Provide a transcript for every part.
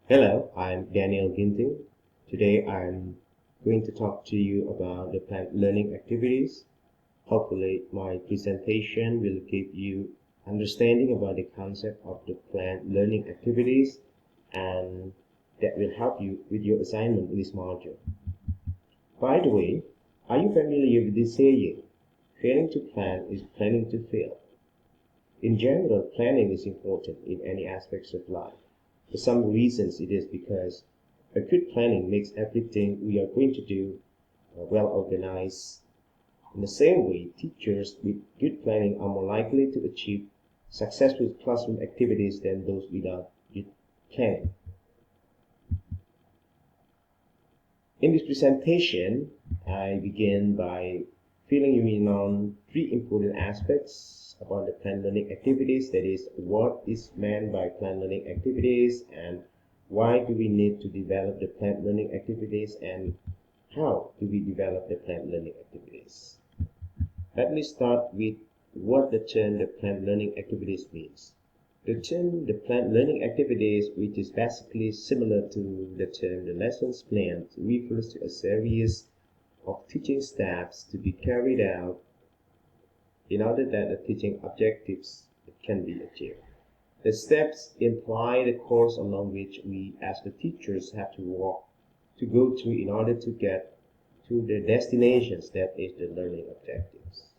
Hello, I'm Daniel Ginting. Today I'm going to talk to you about the planned learning activities. Hopefully my presentation will give you understanding about the concept of the planned learning activities and that will help you with your assignment in this module. By the way, are you familiar with this saying? Failing to plan is planning to fail. In general, planning is important in any aspects of life. For some reasons, it is because a good planning makes everything we are going to do well organized. In the same way, teachers with good planning are more likely to achieve successful classroom activities than those without good planning. In this presentation, I begin by filling you in on three important aspects about the planned learning activities. That is, what is meant by planned learning activities, and why do we need to develop the planned learning activities, and how do we develop the planned learning activities. Let me start with what the term the planned learning activities means. The term the planned learning activities, which is basically similar to the term the lessons planned, refers to a series of teaching steps to be carried out in order that the teaching objectives can be achieved. The steps imply the course along which we as the teachers have to go through in order to get to the destinations, that is the learning objectives.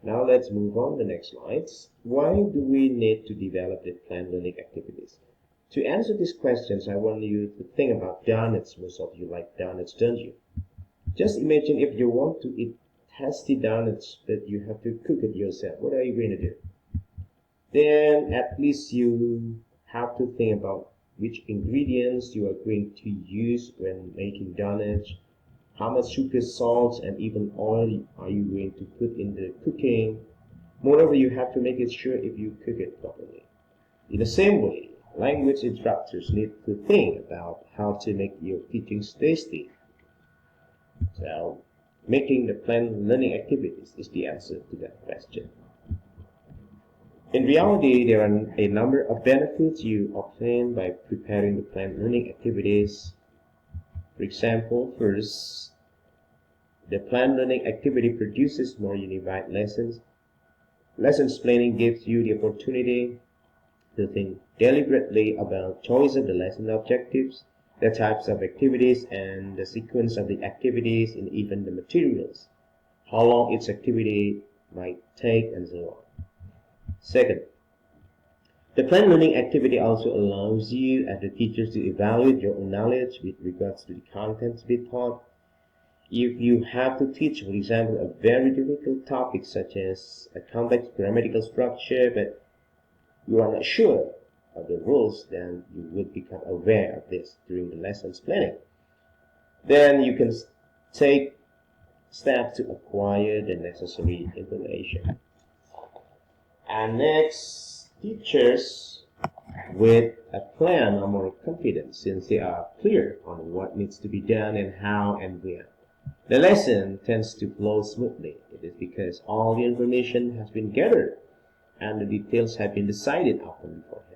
Now let's move on to the next slides. Why do we need to develop the planned learning activities? To answer these questions, I want you to think about donuts. Most of you like donuts, don't you? Just imagine if you want to eat tasty donuts, but you have to cook it yourself. What are you going to do? Then at least you have to think about which ingredients you are going to use when making donuts, how much sugar, salt, and even oil are you going to put in the cooking. Moreover, you have to make it sure if you cook it properly. In the same way, language instructors need to think about how to make your teachings tasty. So, making the planned learning activities is the answer to that question. In reality, there are a number of benefits you obtain by preparing the planned learning activities. For example, first, the planned learning activity produces more unified lessons. Lessons planning gives you the opportunity to think deliberately about choice of the lesson objectives, the types of activities, and the sequence of the activities, and even the materials, how long each activity might take, and so on. Second, the planned learning activity also allows you as the teachers to evaluate your own knowledge with regards to the contents to be taught. If you have to teach, for example, a very difficult topic such as a complex grammatical structure, but you are not sure of the rules, then you would become aware of this during the lessons planning. Then you can take steps to acquire the necessary information. And next, teachers with a plan are more confident since they are clear on what needs to be done and how and when. The lesson tends to flow smoothly. It is because all the information has been gathered and the details have been decided upon beforehand.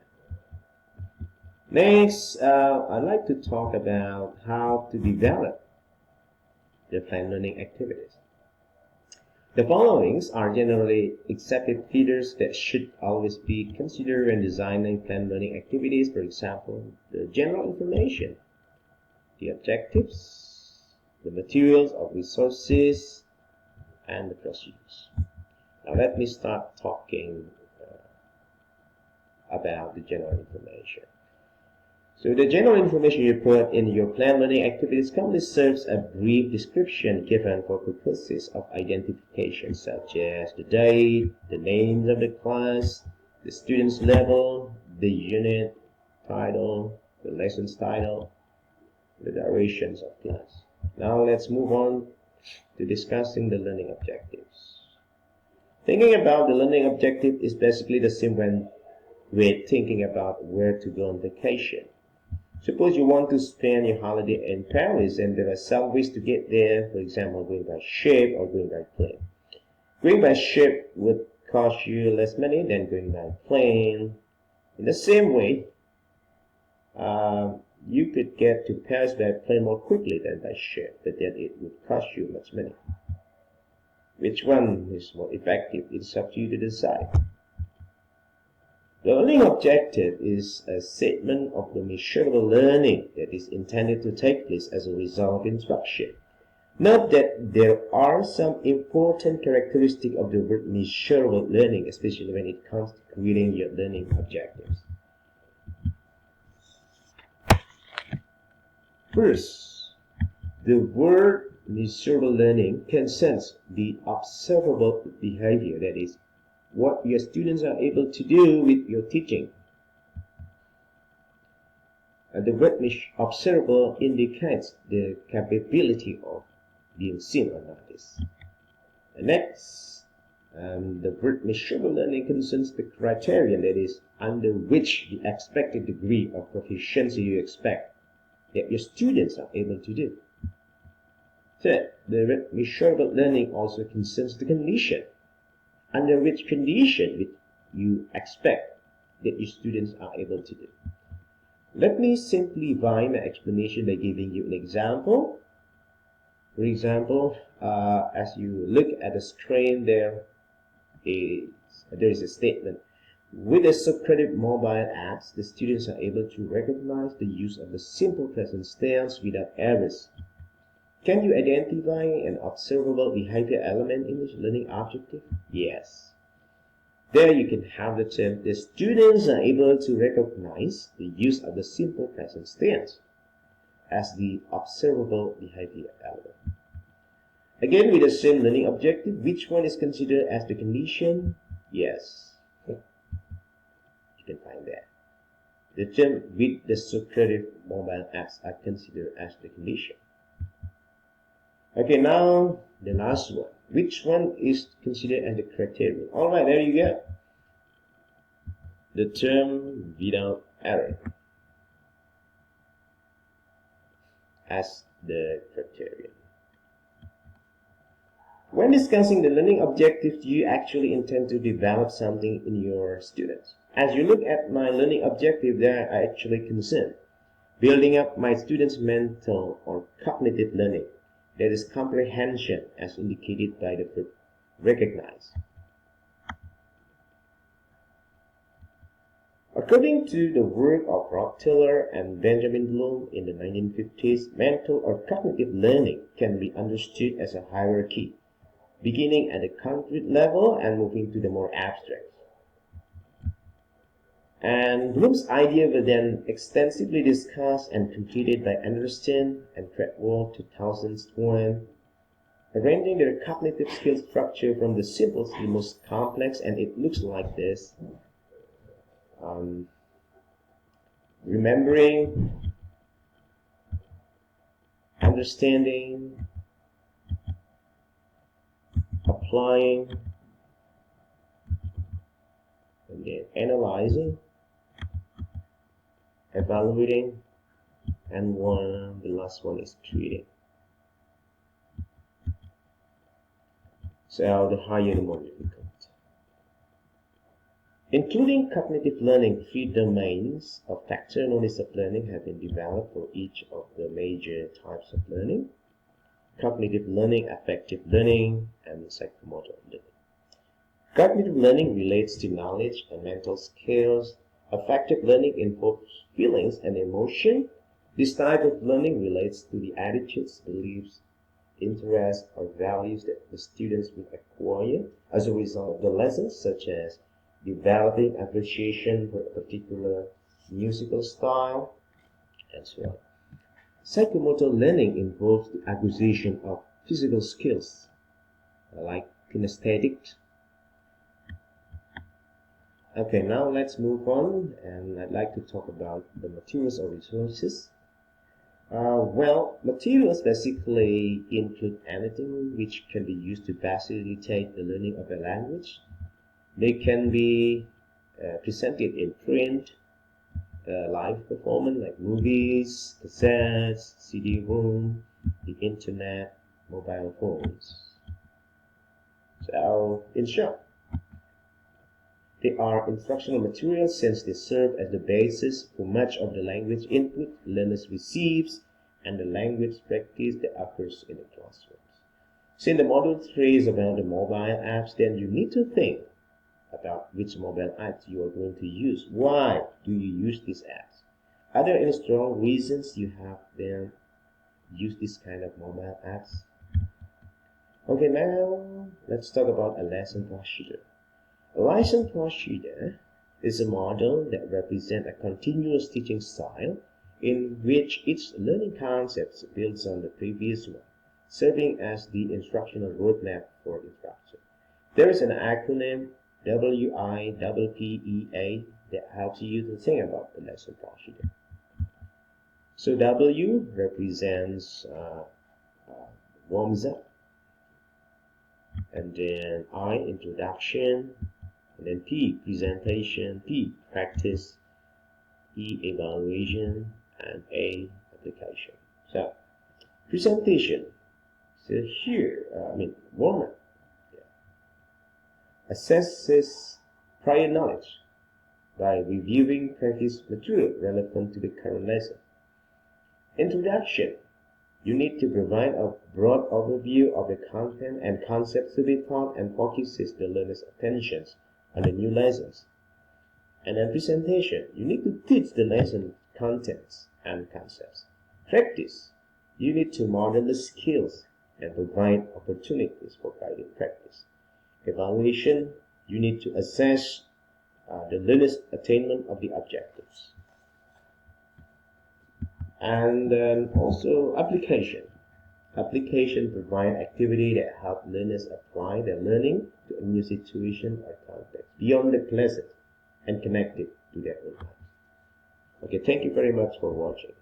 Next, I'd like to talk about how to develop the planned learning activities. The followings are generally accepted features that should always be considered when designing planned learning activities. For example, the general information, the objectives, the materials or resources, and the procedures. Now let me start talking about the general information. So the general information you put in your planned learning activities commonly serves a brief description given for purposes of identification, such as the date, the names of the class, the student's level, the unit title, the lesson's title, the durations of class. Now let's move on to discussing the learning objectives. Thinking about the learning objective is basically the same when we're thinking about where to go on vacation. Suppose you want to spend your holiday in Paris and there are some ways to get there, for example, going by ship or going by plane. Going by ship would cost you less money than going by plane. In the same way, you could get to Paris by plane more quickly than by ship, but then it would cost you much money. Which one is more effective? It's up to you to decide. The learning objective is a statement of the measurable learning that is intended to take place as a result of instruction. Note that there are some important characteristics of the word measurable learning, especially when it comes to creating your learning objectives. First, the word measurable learning concerns the observable behavior, that is, what your students are able to do with your teaching. The word observable indicates the capability of being seen or noticed. Next, the word measurable learning concerns the criterion, that is, under which the expected degree of proficiency you expect that your students are able to do. Third, the word measurable learning also concerns the condition, under which condition you expect that your students are able to do. Let me simplify my explanation by giving you an example. For example, as you look at the screen, there is a statement. With the Socrative mobile apps, the students are able to recognize the use of the simple present tense without errors. Can you identify an observable behavior element in this learning objective? Yes. There you can have the term, the students are able to recognize the use of the simple present tense as the observable behavior element. Again, with the same learning objective, which one is considered as the condition? Yes. You can find that. The term with the Socrative mobile apps are considered as the condition. Okay, now the last one. Which one is considered as the criterion? Alright, there you go. The term without error as the criterion. When discussing the learning objective, do you actually intend to develop something in your students? As you look at my learning objective, there are actually concerned building up my students' mental or cognitive learning. That is comprehension, as indicated by the verb recognize. According to the work of Rob Tiller and Benjamin Bloom in the 1950s, mental or cognitive learning can be understood as a hierarchy, beginning at the concrete level and moving to the more abstract. And Bloom's idea was then extensively discussed and completed by Anderson and Treadwell 2001, arranging their cognitive skill structure from the simplest to the most complex, and it looks like this. Remembering, understanding, applying, and then analyzing, evaluating, and the last one is creating. So the higher, the more difficult. Including cognitive learning, 3 domains of factor knowledge of learning have been developed for each of the major types of learning: cognitive learning, affective learning, and psychomotor learning. Cognitive learning relates to knowledge and mental skills. Affective learning involves feelings and emotion. This type of learning relates to the attitudes, beliefs, interests, or values that the students will acquire as a result of the lessons, such as developing appreciation for a particular musical style, and so on. Psychomotor learning involves the acquisition of physical skills, like kinesthetics. Okay, now let's move on, and I'd like to talk about the materials or resources. Well, materials basically include anything which can be used to facilitate the learning of a language. They can be presented in print, live performance like movies, cassettes, CD-ROM, the internet, mobile phones. So, in short, They are instructional materials since they serve as the basis for much of the language input learners receives and the language practice that occurs in the classrooms. Since the module 3 is about the mobile apps, then you need to think about which mobile apps you are going to use. Why do you use these apps? Are there any strong reasons you have them use this kind of mobile apps? Okay, now let's talk about a lesson procedure. A lesson procedure is a model that represents a continuous teaching style in which each learning concept builds on the previous one, serving as the instructional roadmap for instruction. There is an acronym WIPPEA that helps you to think about the lesson procedure. So W represents warms up, and then I, introduction, and then P, presentation, P, practice, E, evaluation, and A, application. So presentation. So here, warm up. Assesses prior knowledge by reviewing practice material relevant to the current lesson. Introduction. You need to provide a broad overview of the content and concepts to be taught and focuses the learner's attention on the new lessons. And then presentation. You need to teach the lesson contents and concepts. Practice. You need to model the skills and provide opportunities for guided practice. Evaluation. You need to assess the learner's attainment of the objectives. And then also application. Application provide activity that help learners apply their learning to a new situation or context beyond the classroom and connect it to their own life. Okay, thank you very much for watching.